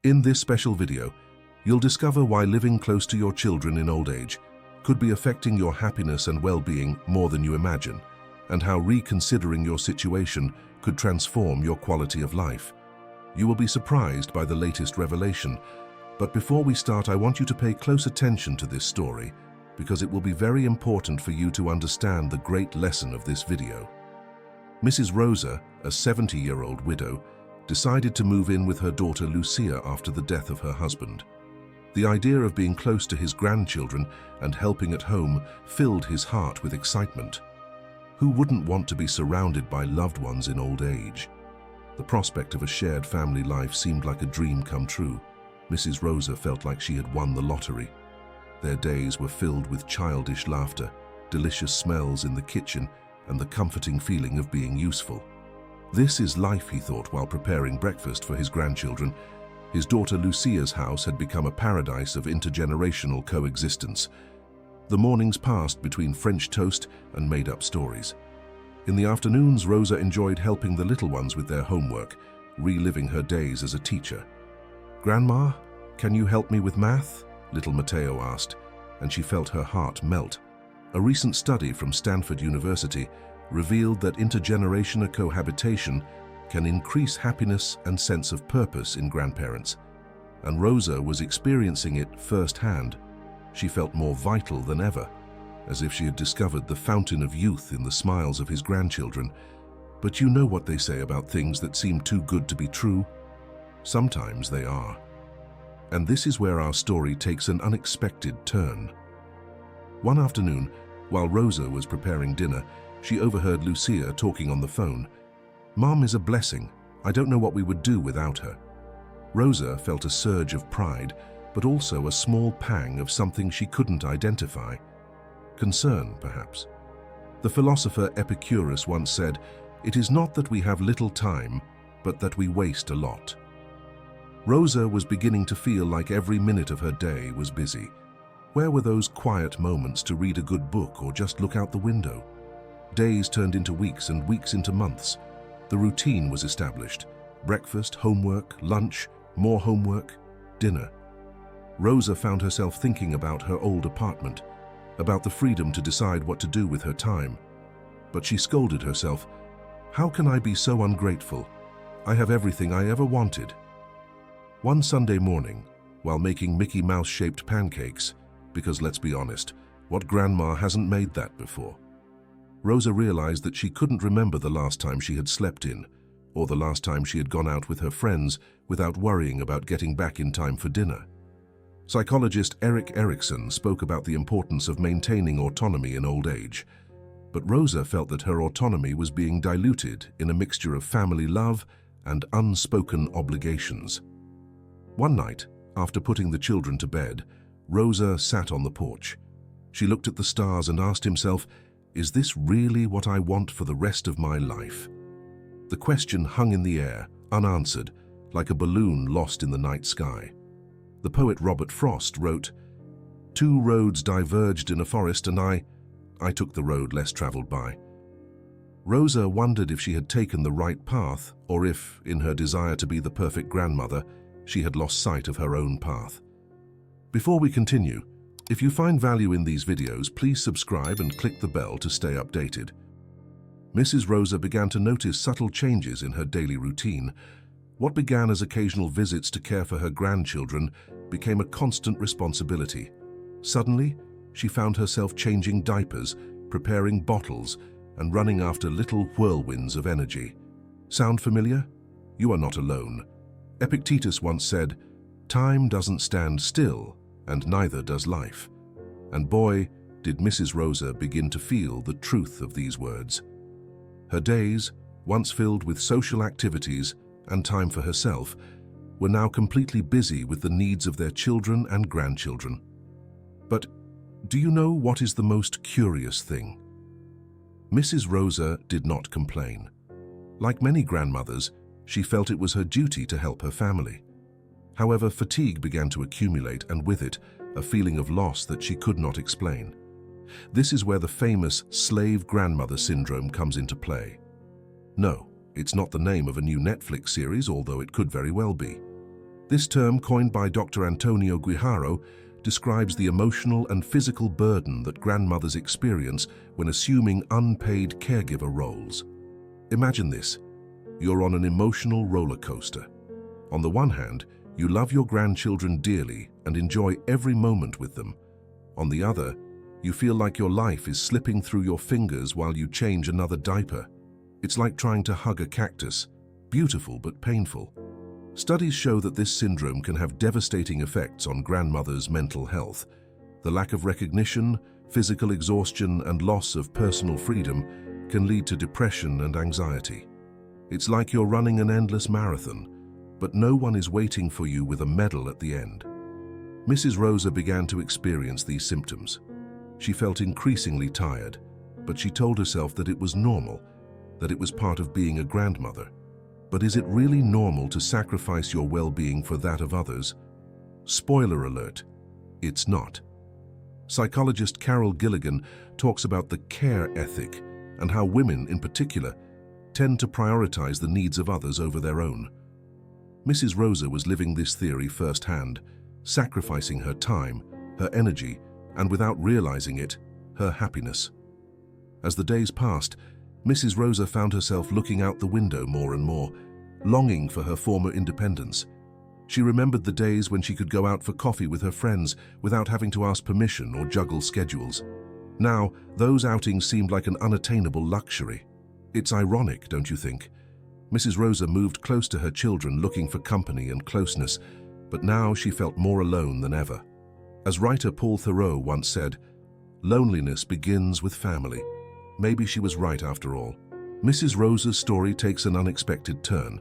In this special video, you'll discover why living close to your children in old age could be affecting your happiness and well-being more than you imagine, and how reconsidering your situation could transform your quality of life. You will be surprised by the latest revelation, but before we start, I want you to pay close attention to this story because it will be very important for you to understand the great lesson of this video. Mrs. Rosa, a 70-year-old widow, decided to move in with her daughter Lucia after the death of her husband. The idea of being close to his grandchildren and helping at home filled his heart with excitement. Who wouldn't want to be surrounded by loved ones in old age? The prospect of a shared family life seemed like a dream come true. Mrs. Rosa felt like she had won the lottery. Their days were filled with childish laughter, delicious smells in the kitchen, and the comforting feeling of being useful. This is life, he thought while preparing breakfast for his grandchildren. His daughter Lucia's house had become a paradise of intergenerational coexistence. The mornings passed between French toast and made-up stories. In the afternoons, Rosa enjoyed helping the little ones with their homework, reliving her days as a teacher. "Grandma, can you help me with math?" little Matteo asked, and she felt her heart melt. A recent study from Stanford University revealed that intergenerational cohabitation can increase happiness and sense of purpose in grandparents. And Rosa was experiencing it firsthand. She felt more vital than ever, as if she had discovered the fountain of youth in the smiles of his grandchildren. But you know what they say about things that seem too good to be true? Sometimes they are. And this is where our story takes an unexpected turn. One afternoon, while Rosa was preparing dinner, she overheard Lucia talking on the phone. "Mom is a blessing. I don't know what we would do without her." Rosa felt a surge of pride, but also a small pang of something she couldn't identify. Concern, perhaps. The philosopher Epicurus once said, "It is not that we have little time, but that we waste a lot." Rosa was beginning to feel like every minute of her day was busy. Where were those quiet moments to read a good book or just look out the window? Days turned into weeks and weeks into months. The routine was established. Breakfast, homework, lunch, more homework, dinner. Rosa found herself thinking about her old apartment, about the freedom to decide what to do with her time. But she scolded herself. "How can I be so ungrateful? I have everything I ever wanted." One Sunday morning, while making Mickey Mouse-shaped pancakes, because let's be honest, what grandma hasn't made that before? Rosa realized that she couldn't remember the last time she had slept in, or the last time she had gone out with her friends without worrying about getting back in time for dinner. Psychologist Erik Erikson spoke about the importance of maintaining autonomy in old age, but Rosa felt that her autonomy was being diluted in a mixture of family love and unspoken obligations. One night, after putting the children to bed, Rosa sat on the porch. She looked at the stars and asked herself, "Is this really what I want for the rest of my life?" The question hung in the air, unanswered, like a balloon lost in the night sky. The poet Robert Frost wrote, "Two roads diverged in a forest and I took the road less traveled by." Rosa wondered if she had taken the right path or if, in her desire to be the perfect grandmother, she had lost sight of her own path. Before we continue, if you find value in these videos, please subscribe and click the bell to stay updated. Mrs. Rosa began to notice subtle changes in her daily routine. What began as occasional visits to care for her grandchildren became a constant responsibility. Suddenly, she found herself changing diapers, preparing bottles, and running after little whirlwinds of energy. Sound familiar? You are not alone. Epictetus once said, "Time doesn't stand still, and neither does life." And boy, did Mrs. Rosa begin to feel the truth of these words. Her days, once filled with social activities and time for herself, were now completely busy with the needs of their children and grandchildren. But do you know what is the most curious thing? Mrs. Rosa did not complain. Like many grandmothers, she felt it was her duty to help her family. However, fatigue began to accumulate, and with it, a feeling of loss that she could not explain. This is where the famous slave grandmother syndrome comes into play. No, it's not the name of a new Netflix series, although it could very well be. This term, coined by Dr. Antonio Guijarro, describes the emotional and physical burden that grandmothers experience when assuming unpaid caregiver roles. Imagine this. You're on an emotional roller coaster. On the one hand, you love your grandchildren dearly and enjoy every moment with them. On the other, you feel like your life is slipping through your fingers while you change another diaper. It's like trying to hug a cactus, beautiful but painful. Studies show that this syndrome can have devastating effects on grandmothers' mental health. The lack of recognition, physical exhaustion, and loss of personal freedom can lead to depression and anxiety. It's like you're running an endless marathon, but no one is waiting for you with a medal at the end. Mrs. Rosa began to experience these symptoms. She felt increasingly tired, but she told herself that it was normal, that it was part of being a grandmother. But is it really normal to sacrifice your well-being for that of others? Spoiler alert, it's not. Psychologist Carol Gilligan talks about the care ethic and how women, in particular, tend to prioritize the needs of others over their own. Mrs. Rosa was living this theory firsthand, sacrificing her time, her energy, and without realizing it, her happiness. As the days passed, Mrs. Rosa found herself looking out the window more and more, longing for her former independence. She remembered the days when she could go out for coffee with her friends without having to ask permission or juggle schedules. Now, those outings seemed like an unattainable luxury. It's ironic, don't you think? Mrs. Rosa moved close to her children looking for company and closeness, but now she felt more alone than ever. As writer Paul Theroux once said, "Loneliness begins with family." Maybe she was right after all. Mrs. Rosa's story takes an unexpected turn.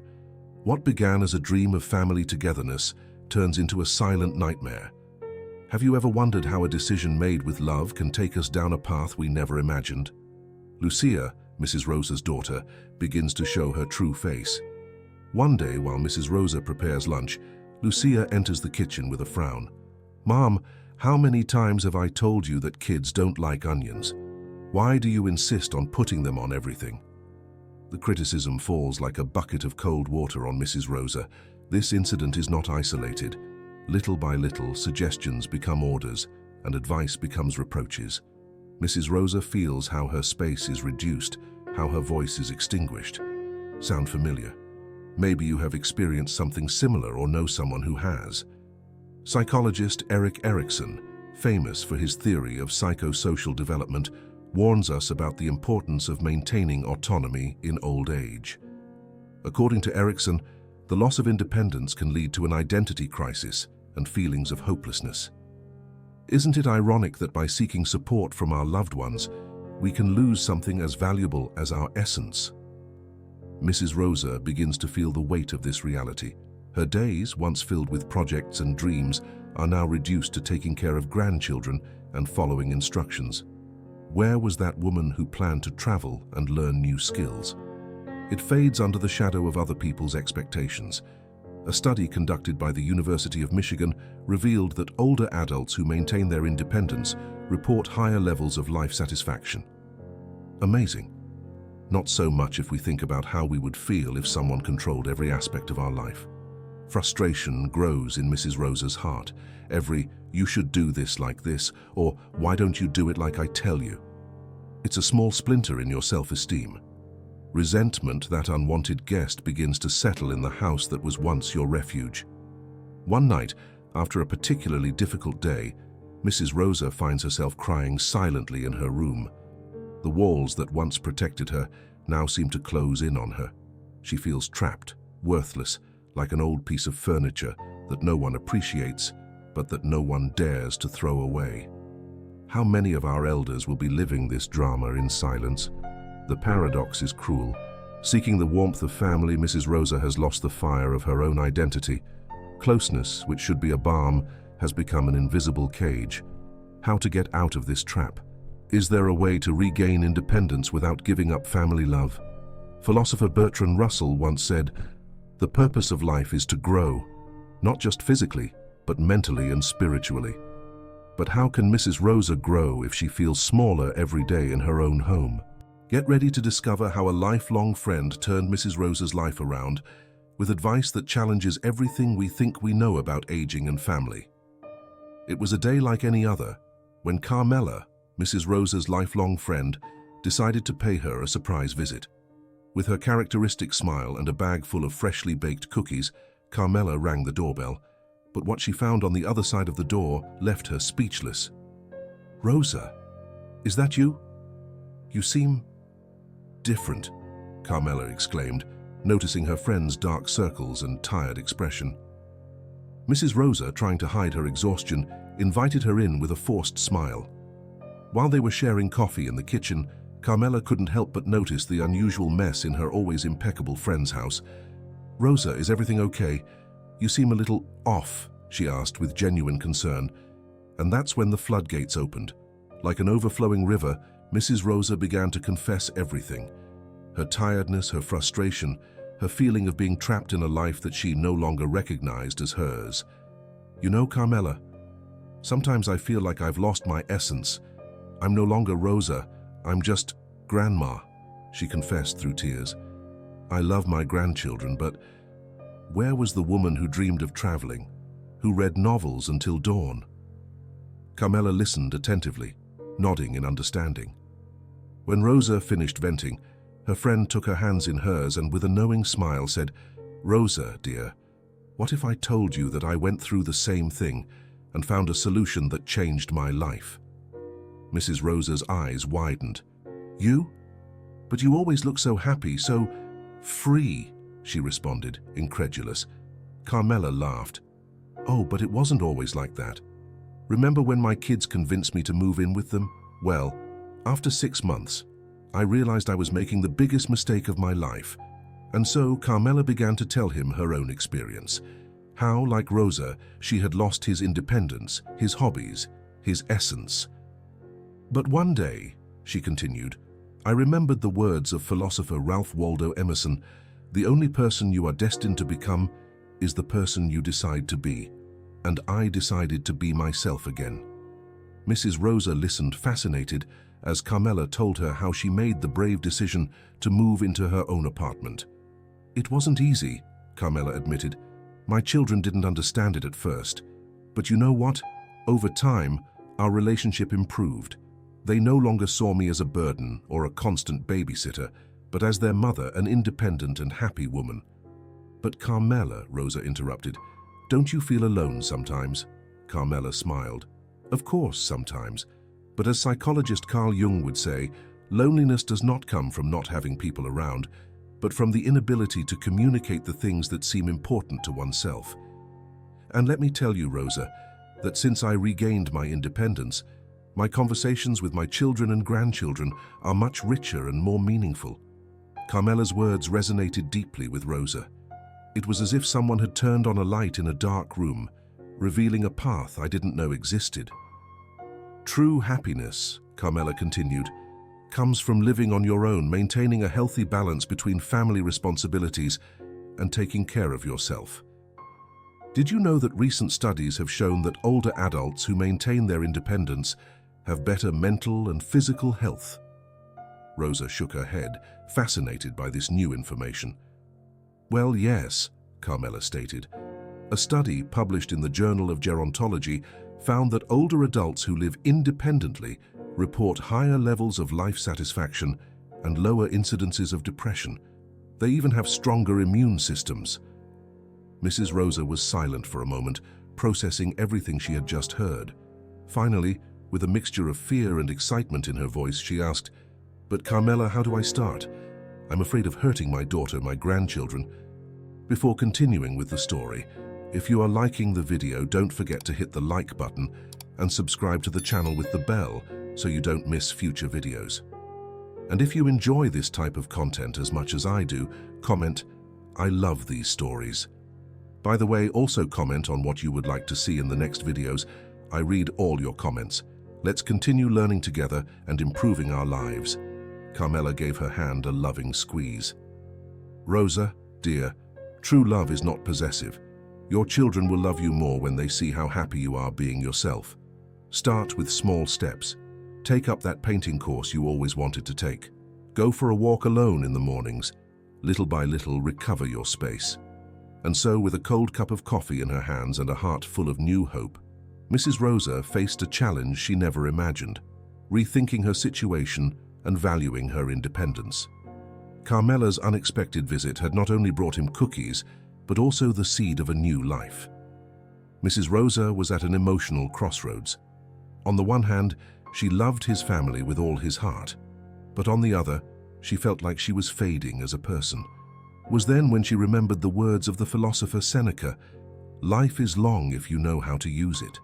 What began as a dream of family togetherness turns into a silent nightmare. Have you ever wondered how a decision made with love can take us down a path we never imagined? Lucia, Mrs. Rosa's daughter, begins to show her true face. One day, while Mrs. Rosa prepares lunch, Lucia enters the kitchen with a frown. "Mom, how many times have I told you that kids don't like onions? Why do you insist on putting them on everything?" The criticism falls like a bucket of cold water on Mrs. Rosa. This incident is not isolated. Little by little, suggestions become orders, and advice becomes reproaches. Mrs. Rosa feels how her space is reduced, how her voice is extinguished. Sound familiar? Maybe you have experienced something similar or know someone who has. Psychologist Erik Erikson, famous for his theory of psychosocial development, warns us about the importance of maintaining autonomy in old age. According to Erikson, the loss of independence can lead to an identity crisis and feelings of hopelessness. Isn't it ironic that by seeking support from our loved ones, we can lose something as valuable as our essence? Mrs. Rosa begins to feel the weight of this reality. Her days, once filled with projects and dreams, are now reduced to taking care of grandchildren and following instructions. Where was that woman who planned to travel and learn new skills? It fades under the shadow of other people's expectations. A study conducted by the University of Michigan revealed that older adults who maintain their independence report higher levels of life satisfaction. Amazing. Not so much if we think about how we would feel if someone controlled every aspect of our life. Frustration grows in Mrs. Rosa's heart. Every "you should do this like this," or "why don't you do it like I tell you?" It's a small splinter in your self-esteem. Resentment, that unwanted guest, begins to settle in the house that was once your refuge. One night, after a particularly difficult day, Mrs. Rosa finds herself crying silently in her room. The walls that once protected her now seem to close in on her. She feels trapped, worthless, like an old piece of furniture that no one appreciates, but that no one dares to throw away. How many of our elders will be living this drama in silence? The paradox is cruel. Seeking the warmth of family, Mrs. Rosa has lost the fire of her own identity. Closeness, which should be a balm, has become an invisible cage. How to get out of this trap? Is there a way to regain independence without giving up family love? Philosopher Bertrand Russell once said, "The purpose of life is to grow, not just physically, but mentally and spiritually." But how can Mrs. Rosa grow if she feels smaller every day in her own home? Get ready to discover how a lifelong friend turned Mrs. Rosa's life around. with advice that challenges everything we think we know about aging and family. It was a day like any other when Carmela, Mrs. Rosa's lifelong friend, decided to pay her a surprise visit. With her characteristic smile and a bag full of freshly baked cookies, Carmela rang the doorbell, but what she found on the other side of the door left her speechless. "Rosa, is that you? You seem different," Carmela exclaimed, noticing her friend's dark circles and tired expression. Mrs. Rosa, trying to hide her exhaustion, invited her in with a forced smile. While they were sharing coffee in the kitchen, Carmela couldn't help but notice the unusual mess in her always impeccable friend's house. "Rosa, is everything okay? You seem a little off," she asked with genuine concern. And that's when the floodgates opened. Like an overflowing river, Mrs. Rosa began to confess everything. Her tiredness, her frustration, her feeling of being trapped in a life that she no longer recognized as hers. "You know, Carmela, sometimes I feel like I've lost my essence. I'm no longer Rosa, I'm just Grandma," she confessed through tears. "I love my grandchildren, but where was the woman who dreamed of traveling, who read novels until dawn?" Carmela listened attentively, nodding in understanding. When Rosa finished venting, her friend took her hands in hers and with a knowing smile said, "Rosa, dear, what if I told you that I went through the same thing and found a solution that changed my life?" Mrs. Rosa's eyes widened. "You? But you always look so happy, so free," she responded, incredulous. Carmela laughed. "Oh, but it wasn't always like that. Remember when my kids convinced me to move in with them? Well, after 6 months, I realized I was making the biggest mistake of my life." And so Carmela began to tell him her own experience. How, like Rosa, she had lost his independence, his hobbies, his essence. "But one day," she continued, "I remembered the words of philosopher Ralph Waldo Emerson, 'The only person you are destined to become is the person you decide to be.' And I decided to be myself again." Mrs. Rosa listened fascinated as Carmela told her how she made the brave decision to move into her own apartment. "It wasn't easy," Carmela admitted. "My children didn't understand it at first. But you know what? Over time, our relationship improved. They no longer saw me as a burden or a constant babysitter, but as their mother, an independent and happy woman." "But Carmela," Rosa interrupted, "don't you feel alone sometimes?" Carmela smiled. "Of course, sometimes. But as psychologist Carl Jung would say, loneliness does not come from not having people around, but from the inability to communicate the things that seem important to oneself. And let me tell you, Rosa, that since I regained my independence, my conversations with my children and grandchildren are much richer and more meaningful." Carmela's words resonated deeply with Rosa. It was as if someone had turned on a light in a dark room, revealing a path I didn't know existed. "True happiness," Carmela continued, "comes from living on your own, maintaining a healthy balance between family responsibilities and taking care of yourself. Did you know that recent studies have shown that older adults who maintain their independence have better mental and physical health?" Rosa shook her head, fascinated by this new information. "Well, yes," Carmela stated. "A study published in the Journal of Gerontology found that older adults who live independently report higher levels of life satisfaction and lower incidences of depression. They even have stronger immune systems." Mrs. Rosa was silent for a moment, processing everything she had just heard. Finally, with a mixture of fear and excitement in her voice, she asked, "But Carmela, how do I start? I'm afraid of hurting my daughter, my grandchildren." Before continuing with the story, if you are liking the video, don't forget to hit the like button and subscribe to the channel with the bell so you don't miss future videos. And if you enjoy this type of content as much as I do, comment, "I love these stories." By the way, also comment on what you would like to see in the next videos. I read all your comments. Let's continue learning together and improving our lives. Carmela gave her hand a loving squeeze. "Rosa, dear, true love is not possessive. Your children will love you more when they see how happy you are being yourself. Start with small steps. Take up that painting course you always wanted to take. Go for a walk alone in the mornings. Little by little, recover your space. And so, with a cold cup of coffee in her hands and a heart full of new hope, Mrs. Rosa faced a challenge she never imagined, rethinking her situation and valuing her independence. Carmela's unexpected visit had not only brought him cookies, but also the seed of a new life. Mrs. Rosa was at an emotional crossroads. On the one hand, she loved his family with all his heart, but on the other, she felt like she was fading as a person. It was then when she remembered the words of the philosopher Seneca, "Life is long if you know how to use it."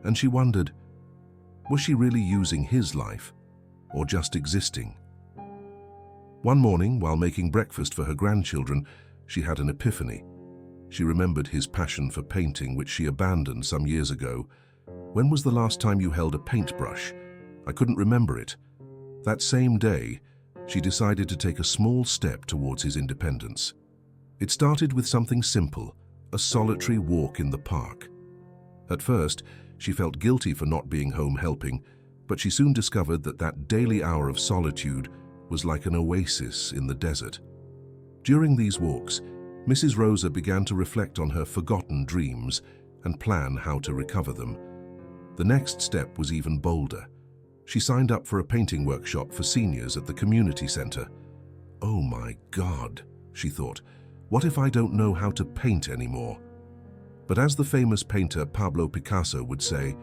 And she wondered, was she really using his life, or just existing? One morning, while making breakfast for her grandchildren, she had an epiphany. She remembered his passion for painting, which she abandoned some years ago. "When was the last time you held a paintbrush? I couldn't remember it." That same day, she decided to take a small step towards his independence. It started with something simple, a solitary walk in the park. At first, she felt guilty for not being home helping, but she soon discovered that that daily hour of solitude was like an oasis in the desert. During these walks, Mrs. Rosa began to reflect on her forgotten dreams and plan how to recover them. The next step was even bolder. She signed up for a painting workshop for seniors at the community center. "Oh my God," she thought, "what if I don't know how to paint anymore?" But as the famous painter Pablo Picasso would say,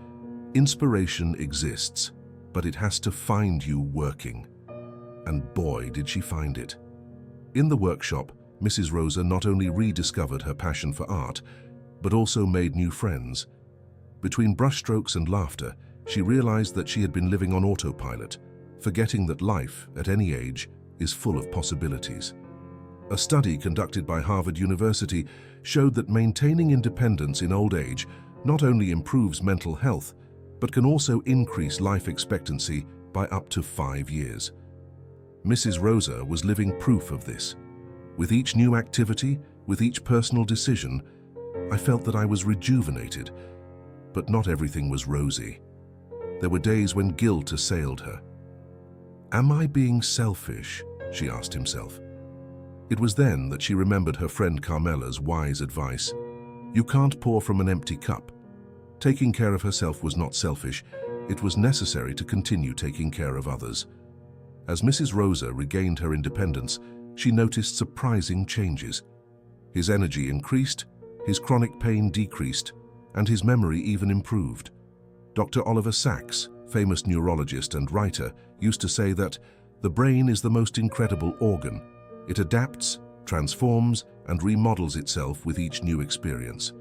inspiration exists, but it has to find you working. And boy, did she find it. In the workshop, Mrs. Rosa not only rediscovered her passion for art, but also made new friends. Between brushstrokes and laughter, she realized that she had been living on autopilot, forgetting that life, at any age, is full of possibilities. A study conducted by Harvard University showed that maintaining independence in old age not only improves mental health, but can also increase life expectancy by up to 5 years. Mrs. Rosa was living proof of this. With each new activity, with each personal decision, I felt that I was rejuvenated, but not everything was rosy. There were days when guilt assailed her. "Am I being selfish?" she asked herself. It was then that she remembered her friend Carmela's wise advice. You can't pour from an empty cup. Taking care of herself was not selfish. It was necessary to continue taking care of others. As Mrs. Rosa regained her independence, she noticed surprising changes. His energy increased, his chronic pain decreased, and his memory even improved. Dr. Oliver Sacks, famous neurologist and writer, used to say that the brain is the most incredible organ. It adapts, transforms, and remodels itself with each new experience.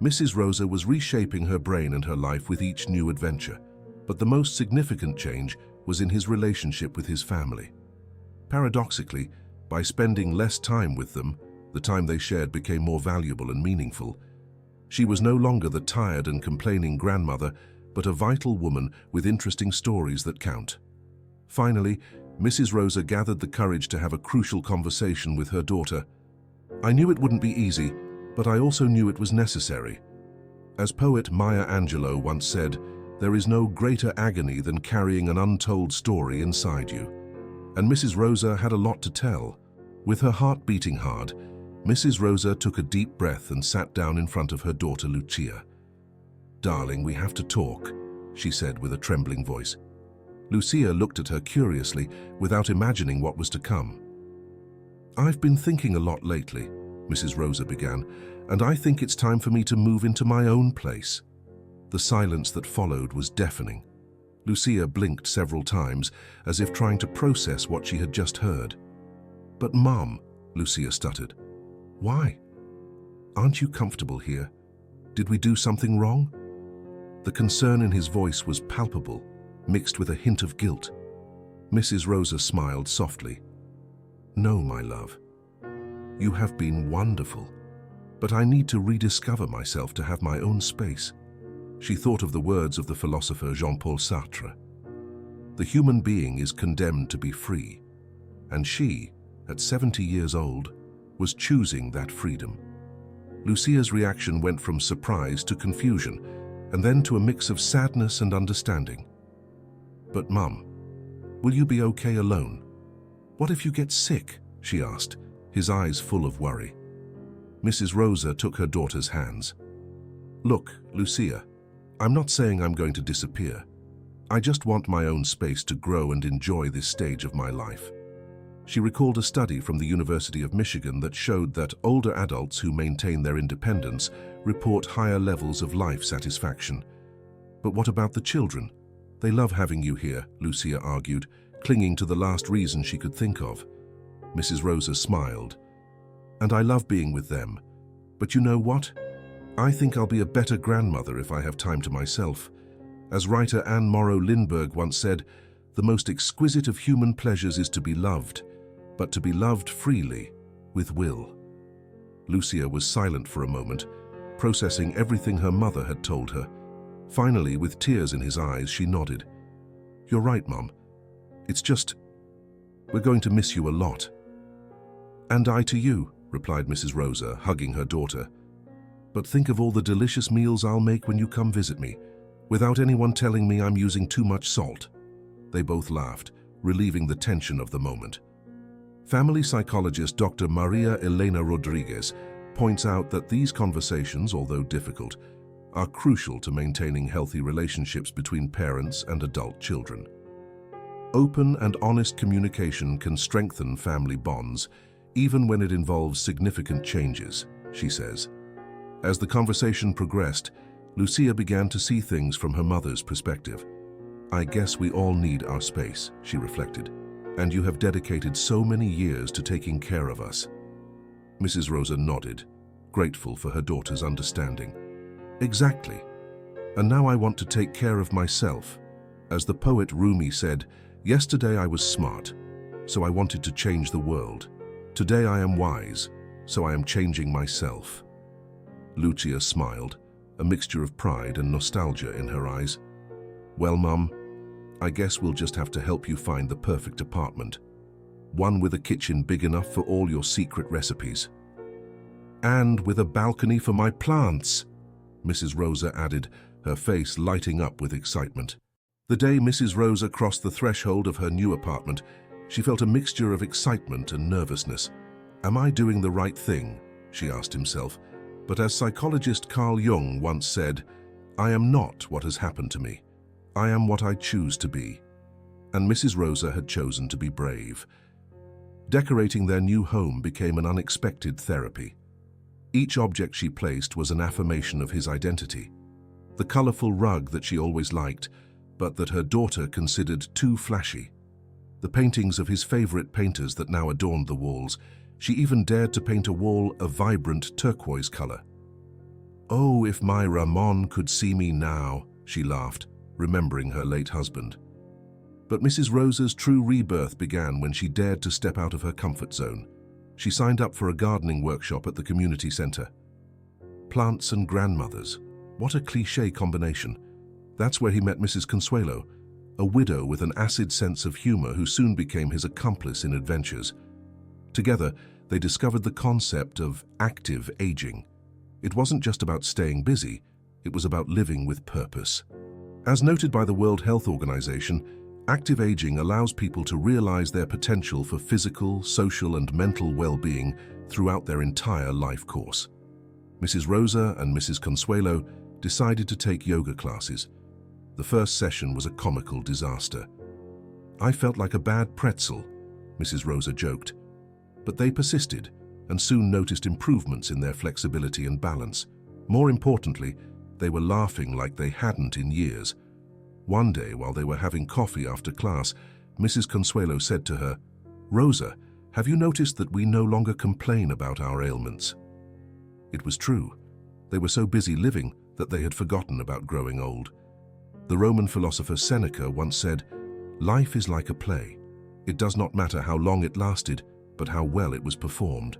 Mrs. Rosa was reshaping her brain and her life with each new adventure, but the most significant change was in his relationship with his family. Paradoxically, by spending less time with them, the time they shared became more valuable and meaningful. She was no longer the tired and complaining grandmother, but a vital woman with interesting stories that count. Finally, Mrs. Rosa gathered the courage to have a crucial conversation with her daughter. "I knew it wouldn't be easy, but I also knew it was necessary. As poet Maya Angelou once said, there is no greater agony than carrying an untold story inside you." And Mrs. Rosa had a lot to tell. With her heart beating hard, Mrs. Rosa took a deep breath and sat down in front of her daughter Lucia. "Darling, we have to talk," she said with a trembling voice. Lucia looked at her curiously, without imagining what was to come. "I've been thinking a lot lately," Mrs. Rosa began, "and I think it's time for me to move into my own place." The silence that followed was deafening. Lucia blinked several times, as if trying to process what she had just heard. "But Mom," Lucia stuttered. "Why? Aren't you comfortable here? Did we do something wrong?" The concern in his voice was palpable, mixed with a hint of guilt. Mrs. Rosa smiled softly. "No, my love. You have been wonderful, but I need to rediscover myself to have my own space." She thought of the words of the philosopher Jean-Paul Sartre. The human being is condemned to be free, and she, at 70 years old, was choosing that freedom. Lucia's reaction went from surprise to confusion, and then to a mix of sadness and understanding. "But Mum, will you be okay alone? What if you get sick?" she asked, his eyes full of worry. Mrs. Rosa took her daughter's hands. "Look, Lucia, I'm not saying I'm going to disappear. I just want my own space to grow and enjoy this stage of my life." She recalled a study from the University of Michigan that showed that older adults who maintain their independence report higher levels of life satisfaction. "But what about the children? They love having you here," Lucia argued, clinging to the last reason she could think of. Mrs. Rosa smiled. "And I love being with them. But you know what? I think I'll be a better grandmother if I have time to myself. As writer Anne Morrow Lindbergh once said, the most exquisite of human pleasures is to be loved, but to be loved freely, with will." Lucia was silent for a moment, processing everything her mother had told her. Finally, with tears in his eyes, she nodded. "You're right, Mum. It's just, we're going to miss you a lot." "And I to you," replied Mrs. Rosa, hugging her daughter. "But think of all the delicious meals I'll make when you come visit me, without anyone telling me I'm using too much salt." They both laughed, relieving the tension of the moment. Family psychologist Dr. Maria Elena Rodriguez points out that these conversations, although difficult, are crucial to maintaining healthy relationships between parents and adult children. Open and honest communication can strengthen family bonds, even when it involves significant changes, she says. As the conversation progressed, Lucia began to see things from her mother's perspective. "I guess we all need our space," she reflected, "and you have dedicated so many years to taking care of us." Mrs. Rosa nodded, grateful for her daughter's understanding. "Exactly. And now I want to take care of myself. As the poet Rumi said, yesterday I was smart, so I wanted to change the world. Today I am wise, so I am changing myself." Lucia smiled, a mixture of pride and nostalgia in her eyes. "Well, Mum, I guess we'll just have to help you find the perfect apartment. One with a kitchen big enough for all your secret recipes. And with a balcony for my plants," Mrs. Rosa added, her face lighting up with excitement. The day Mrs. Rosa crossed the threshold of her new apartment, she felt a mixture of excitement and nervousness. "Am I doing the right thing?" she asked herself. But as psychologist Carl Jung once said, "I am not what has happened to me. I am what I choose to be." And Mrs. Rosa had chosen to be brave. Decorating their new home became an unexpected therapy. Each object she placed was an affirmation of his identity. The colorful rug that she always liked, but that her daughter considered too flashy. The paintings of his favorite painters that now adorned the walls. She even dared to paint a wall a vibrant turquoise color. "Oh, if my Ramon could see me now," she laughed, remembering her late husband. But Mrs. Rosa's true rebirth began when she dared to step out of her comfort zone. She signed up for a gardening workshop at the community center. Plants and grandmothers. What a cliché combination. That's where he met Mrs. Consuelo, a widow with an acid sense of humor who soon became his accomplice in adventures. Together, they discovered the concept of active aging. It wasn't just about staying busy, it was about living with purpose. As noted by the World Health Organization, active aging allows people to realize their potential for physical, social, and mental well-being throughout their entire life course. Mrs. Rosa and Mrs. Consuelo decided to take yoga classes. The first session was a comical disaster. "I felt like a bad pretzel," Mrs. Rosa joked. But they persisted and soon noticed improvements in their flexibility and balance. More importantly, they were laughing like they hadn't in years. One day, while they were having coffee after class, Mrs. Consuelo said to her, "Rosa, have you noticed that we no longer complain about our ailments?" It was true. They were so busy living that they had forgotten about growing old. The Roman philosopher Seneca once said, "Life is like a play. It does not matter how long it lasted, but how well it was performed."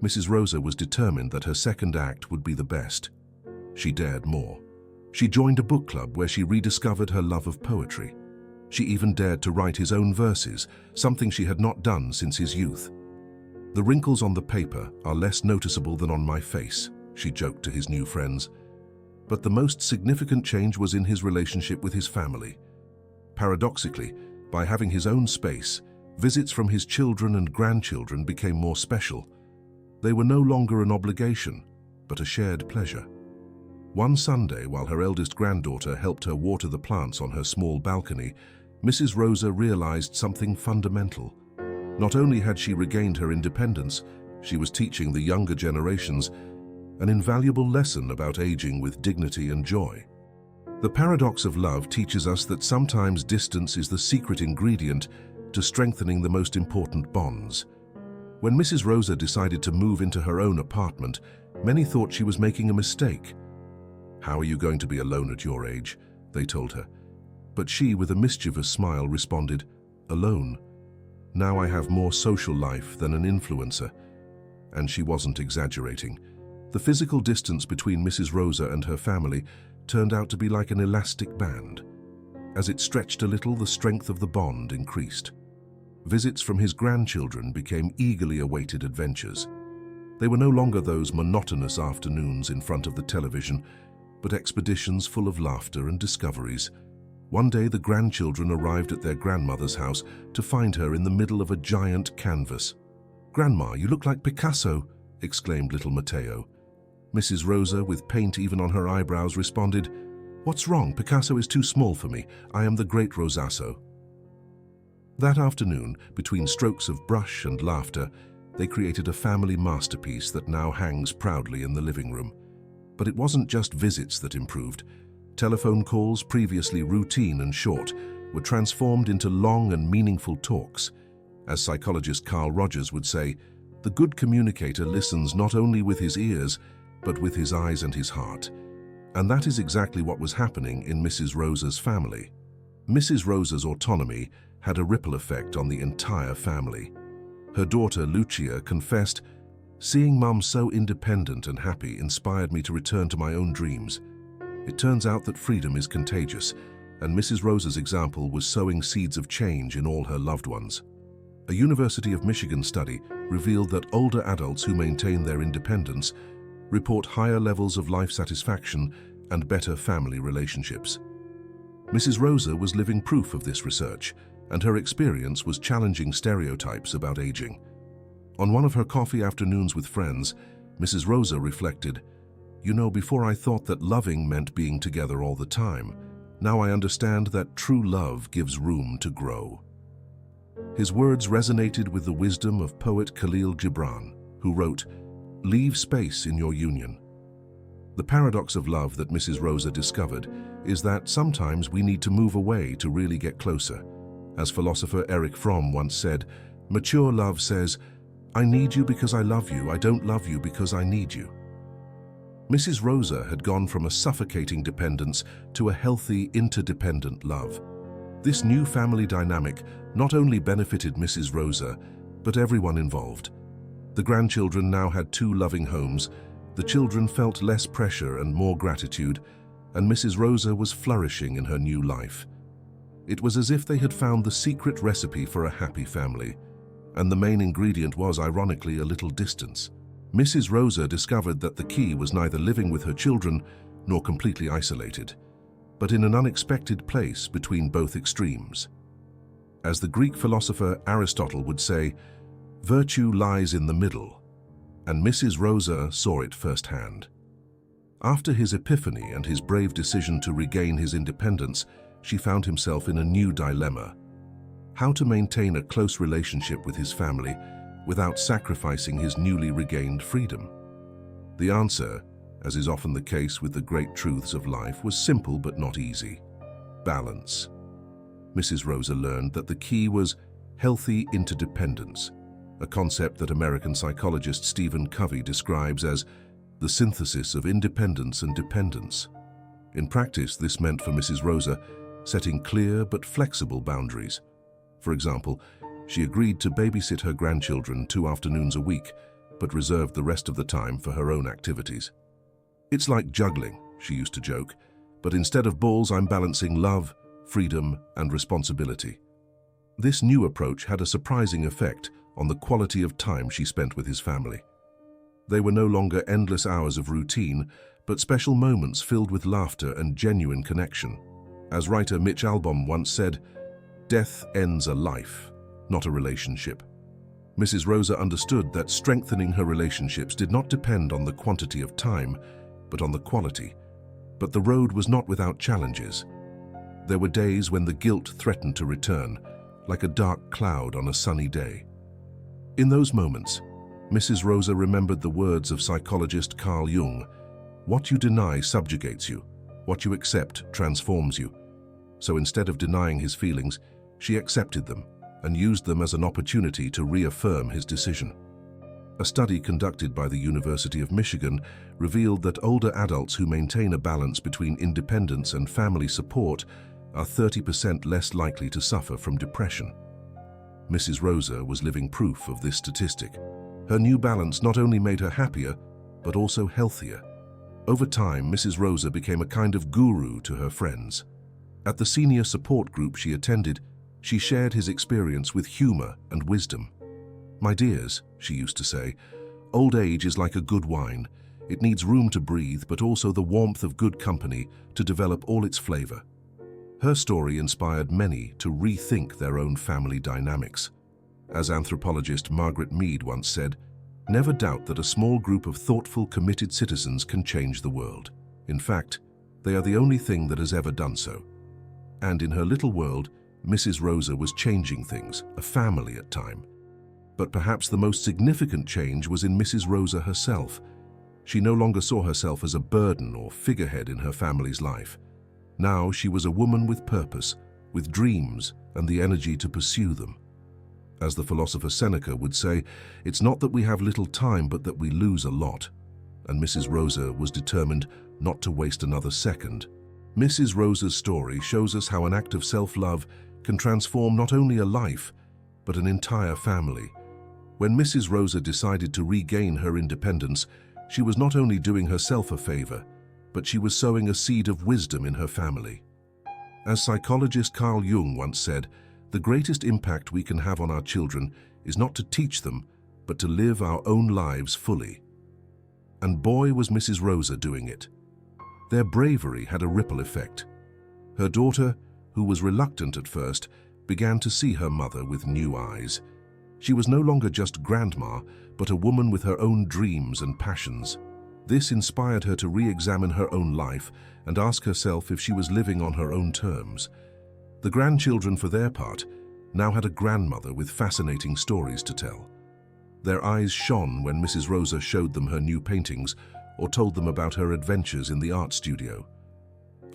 Mrs. Rosa was determined that her second act would be the best. She dared more. She joined a book club where she rediscovered her love of poetry. She even dared to write his own verses, something she had not done since his youth. "The wrinkles on the paper are less noticeable than on my face," she joked to his new friends. But the most significant change was in his relationship with his family. Paradoxically, by having his own space, visits from his children and grandchildren became more special. They were no longer an obligation, but a shared pleasure. One Sunday, while her eldest granddaughter helped her water the plants on her small balcony, Mrs. Rosa realized something fundamental. Not only had she regained her independence, she was teaching the younger generations an invaluable lesson about aging with dignity and joy. The paradox of love teaches us that sometimes distance is the secret ingredient to strengthening the most important bonds. When Mrs. Rosa decided to move into her own apartment, many thought she was making a mistake. "How are you going to be alone at your age?" they told her. But she, with a mischievous smile, responded, "Alone? Now I have more social life than an influencer." And she wasn't exaggerating. The physical distance between Mrs. Rosa and her family turned out to be like an elastic band. As it stretched a little, the strength of the bond increased. Visits from his grandchildren became eagerly awaited adventures. They were no longer those monotonous afternoons in front of the television, but expeditions full of laughter and discoveries. One day the grandchildren arrived at their grandmother's house to find her in the middle of a giant canvas. "Grandma, you look like Picasso," exclaimed little Matteo. Mrs. Rosa, with paint even on her eyebrows, responded, "What's wrong? Picasso is too small for me. I am the great Rosasso." That afternoon, between strokes of brush and laughter, they created a family masterpiece that now hangs proudly in the living room. But it wasn't just visits that improved. Telephone calls, previously routine and short, were transformed into long and meaningful talks. As psychologist Carl Rogers would say, the good communicator listens not only with his ears, but with his eyes and his heart. And that is exactly what was happening in Mrs. Rosa's family. Mrs. Rosa's autonomy had a ripple effect on the entire family. Her daughter, Lucia, confessed, "Seeing Mum so independent and happy inspired me to return to my own dreams." It turns out that freedom is contagious, and Mrs. Rosa's example was sowing seeds of change in all her loved ones. A University of Michigan study revealed that older adults who maintain their independence report higher levels of life satisfaction and better family relationships. Mrs. Rosa was living proof of this research, and her experience was challenging stereotypes about aging. On one of her coffee afternoons with friends, Mrs. Rosa reflected, "You know, before I thought that loving meant being together all the time. Now I understand that true love gives room to grow." His words resonated with the wisdom of poet Khalil Gibran, who wrote, "Leave space in your union." The paradox of love that Mrs. Rosa discovered is that sometimes we need to move away to really get closer. As philosopher Erich Fromm once said, "Mature love says, 'I need you because I love you, I don't love you because I need you.'" Mrs. Rosa had gone from a suffocating dependence to a healthy, interdependent love. This new family dynamic not only benefited Mrs. Rosa, but everyone involved. The grandchildren now had two loving homes, the children felt less pressure and more gratitude, and Mrs. Rosa was flourishing in her new life. It was as if they had found the secret recipe for a happy family, and the main ingredient was, ironically, a little distance. Mrs. Rosa discovered that the key was neither living with her children nor completely isolated, but in an unexpected place between both extremes. As the Greek philosopher Aristotle would say, "Virtue lies in the middle," and Mrs. Rosa saw it firsthand. After his epiphany and his brave decision to regain his independence, she found himself in a new dilemma: how to maintain a close relationship with his family without sacrificing his newly regained freedom. The answer, as is often the case with the great truths of life, was simple but not easy: balance. Mrs. Rosa learned that the key was healthy interdependence, a concept that American psychologist Stephen Covey describes as the synthesis of independence and dependence. In practice, this meant for Mrs. Rosa setting clear but flexible boundaries. For example, she agreed to babysit her grandchildren 2 afternoons a week, but reserved the rest of the time for her own activities. "It's like juggling," she used to joke, "but instead of balls, I'm balancing love, freedom, and responsibility." This new approach had a surprising effect on the quality of time she spent with his family. They were no longer endless hours of routine, but special moments filled with laughter and genuine connection. As writer Mitch Albom once said, "Death ends a life, not a relationship." Mrs. Rosa understood that strengthening her relationships did not depend on the quantity of time, but on the quality. But the road was not without challenges. There were days when the guilt threatened to return, like a dark cloud on a sunny day. In those moments, Mrs. Rosa remembered the words of psychologist Carl Jung, "What you deny subjugates you, what you accept transforms you." So instead of denying his feelings, she accepted them and used them as an opportunity to reaffirm his decision. A study conducted by the University of Michigan revealed that older adults who maintain a balance between independence and family support are 30% less likely to suffer from depression. Mrs. Rosa was living proof of this statistic. Her new balance not only made her happier, but also healthier. Over time, Mrs. Rosa became a kind of guru to her friends. At the senior support group she attended, she shared his experience with humor and wisdom. "My dears," she used to say, "old age is like a good wine. It needs room to breathe, but also the warmth of good company to develop all its flavor." Her story inspired many to rethink their own family dynamics. As anthropologist Margaret Mead once said, "Never doubt that a small group of thoughtful, committed citizens can change the world. In fact, they are the only thing that has ever done so." And in her little world, Mrs. Rosa was changing things, a family at time. But perhaps the most significant change was in Mrs. Rosa herself. She no longer saw herself as a burden or figurehead in her family's life. Now she was a woman with purpose, with dreams and the energy to pursue them. As the philosopher Seneca would say, "It's not that we have little time, but that we lose a lot." And Mrs. Rosa was determined not to waste another second. Mrs. Rosa's story shows us how an act of self-love can transform not only a life, but an entire family. When Mrs. Rosa decided to regain her independence, she was not only doing herself a favor, but she was sowing a seed of wisdom in her family. As psychologist Carl Jung once said, "The greatest impact we can have on our children is not to teach them, but to live our own lives fully." And boy, was Mrs. Rosa doing it. Their bravery had a ripple effect. Her daughter, who was reluctant at first, began to see her mother with new eyes. She was no longer just grandma, but a woman with her own dreams and passions. This inspired her to re-examine her own life and ask herself if she was living on her own terms. The grandchildren, for their part, now had a grandmother with fascinating stories to tell. Their eyes shone when Mrs. Rosa showed them her new paintings or told them about her adventures in the art studio.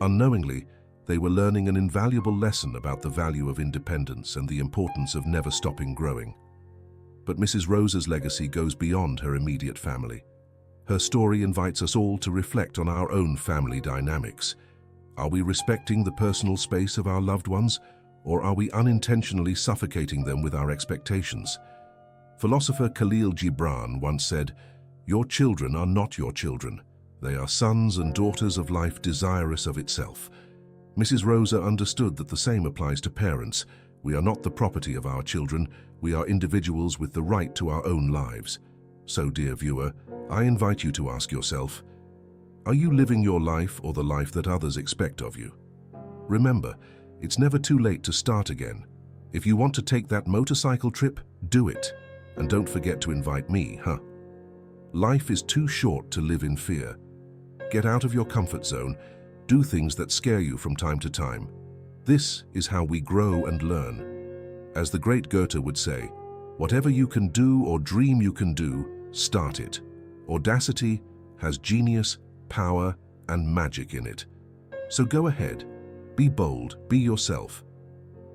Unknowingly, they were learning an invaluable lesson about the value of independence and the importance of never stopping growing. But Mrs. Rosa's legacy goes beyond her immediate family. Her story invites us all to reflect on our own family dynamics. Are we respecting the personal space of our loved ones, or are we unintentionally suffocating them with our expectations? Philosopher Khalil Gibran once said, "Your children are not your children. They are sons and daughters of life desirous of itself." Mrs. Rosa understood that the same applies to parents. We are not the property of our children. We are individuals with the right to our own lives. So, dear viewer, I invite you to ask yourself, are you living your life or the life that others expect of you? Remember, it's never too late to start again. If you want to take that motorcycle trip, do it. And don't forget to invite me, huh? Life is too short to live in fear. Get out of your comfort zone. Do things that scare you from time to time. This is how we grow and learn. As the great Goethe would say, whatever you can do or dream you can do, start it. Audacity has genius, power, and magic in it. So go ahead, be bold, be yourself.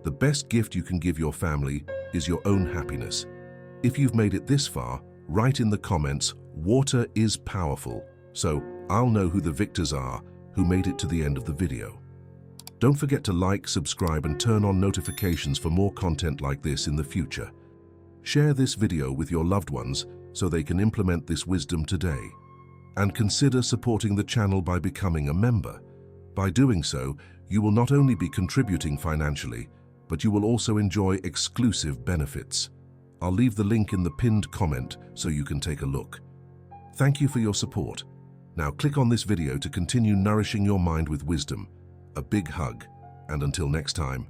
The best gift you can give your family is your own happiness. If you've made it this far, write in the comments, "Water is powerful," so I'll know who the victors are who made it to the end of the video. Don't forget to like, subscribe, and turn on notifications for more content like this in the future. Share this video with your loved ones so they can implement this wisdom today. And consider supporting the channel by becoming a member. By doing so, you will not only be contributing financially, but you will also enjoy exclusive benefits. I'll leave the link in the pinned comment so you can take a look. Thank you for your support. Now click on this video to continue nourishing your mind with wisdom. A big hug, and until next time.